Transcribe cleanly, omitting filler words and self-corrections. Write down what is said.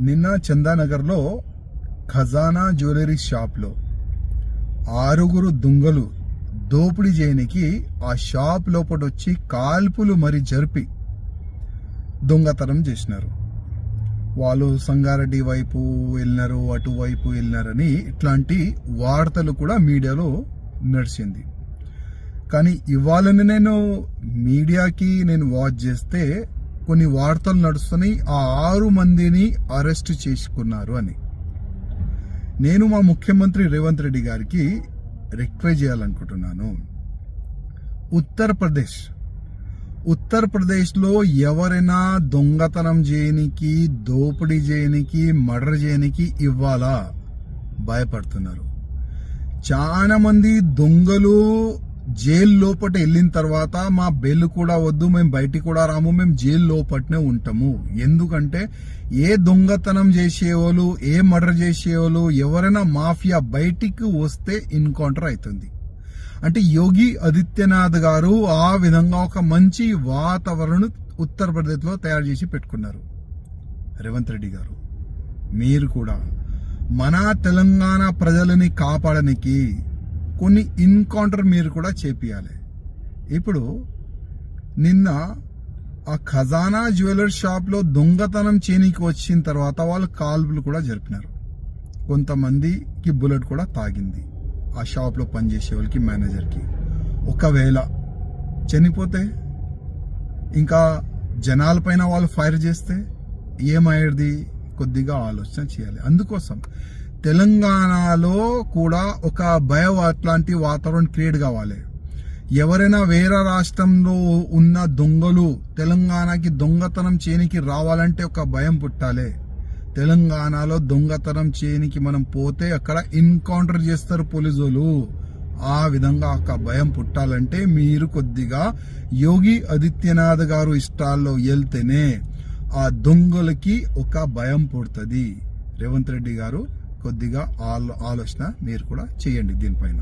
నిన్న చందానగర్లో ఖజానా జ్యువెలరీ షాప్లో 6 దొంగలు దోపిడీ చేయనికి ఆ షాప్ లోపల వచ్చి కాల్పులు మరి జరిపి దొంగతనం చేసినారు. వాళ్ళు సంగారెడ్డి వైపు వెళ్ళినారు, అటువైపు వెళ్ళినారని ఇట్లాంటి వార్తలు కూడా మీడియాలో నడిచింది. కానీ ఇవాళని నేను మీడియాకి వాచ్ చేస్తే కొన్ని వార్తలు నడుస్తున్నాయి, ఆ 6 మందిని అరెస్ట్ చేసుకున్నారు అని. నేను మా ముఖ్యమంత్రి రేవంత్ రెడ్డి గారికి రిక్వెస్ట్ చేయాలనుకుంటున్నాను. ఉత్తరప్రదేశ్లో ఎవరైనా దొంగతనం చేయనికి, దోపిడీ చేయనికి, మర్డర్ చేయనికి ఇవ్వాలా భయపడుతున్నారు. చాలా మంది దొంగలు జైలు లోపట వెళ్ళిన తర్వాత మా బెయిల్ కూడా వద్దు, మేము బయటికి కూడా రాము, మేము జైలు లోపటనే ఉంటాము. ఎందుకంటే ఏ దొంగతనం చేసేవాళ్ళు, ఏ మర్డర్ చేసేవాళ్ళు, ఎవరైనా మాఫియా బయటికి వస్తే ఎన్కౌంటర్ అవుతుంది. అంటే యోగి ఆదిత్యనాథ్ గారు ఆ విధంగా ఒక మంచి వాతావరణం ఉత్తరప్రదేశ్లో తయారు చేసి పెట్టుకున్నారు. రేవంత్ రెడ్డి గారు, మీరు కూడా మన తెలంగాణ ప్రజలని కాపాడడానికి కొన్ని ఎన్కౌంటర్ మీరు కూడా చేపియాలి. ఇప్పుడు నిన్న ఆ ఖజానా జ్యువెలరీ షాప్లో దొంగతనం చేయనికి వచ్చిన తర్వాత వాళ్ళు కాల్పులు కూడా జరిపినారు. కొంతమందికి బుల్లెట్ కూడా తాగింది ఆ షాప్లో పనిచేసే వాళ్ళకి, మేనేజర్కి. ఒకవేళ చనిపోతే, ఇంకా జనాలపైన వాళ్ళు ఫైర్ చేస్తే ఏమయ్యేది? కొద్దిగా ఆలోచన చేయాలి. అందుకోసం తెలంగాణలో కూడా ఒక భయం అట్లాంటి వాతావరణం క్రియేట్ కావాలి. ఎవరైనా వేరే రాష్ట్రంలో ఉన్న దొంగలు తెలంగాణకి దొంగతనం చేయనికి రావాలంటే ఒక భయం పుట్టాలి. తెలంగాణలో దొంగతనం చేయనికి మనం పోతే అక్కడ ఎన్కౌంటర్ చేస్తారు పోలీసులు. ఆ విధంగా ఒక భయం పుట్టాలంటే మీరు కొద్దిగా యోగి ఆదిత్యనాథ్ గారు ఇష్టాల్లో వెళ్తేనే ఆ దొంగలకి ఒక భయం పుడుతుంది. రేవంత్ రెడ్డి గారు కొద్దిగా ఆలోచన మీరు కూడా చేయండి దీనిపైన.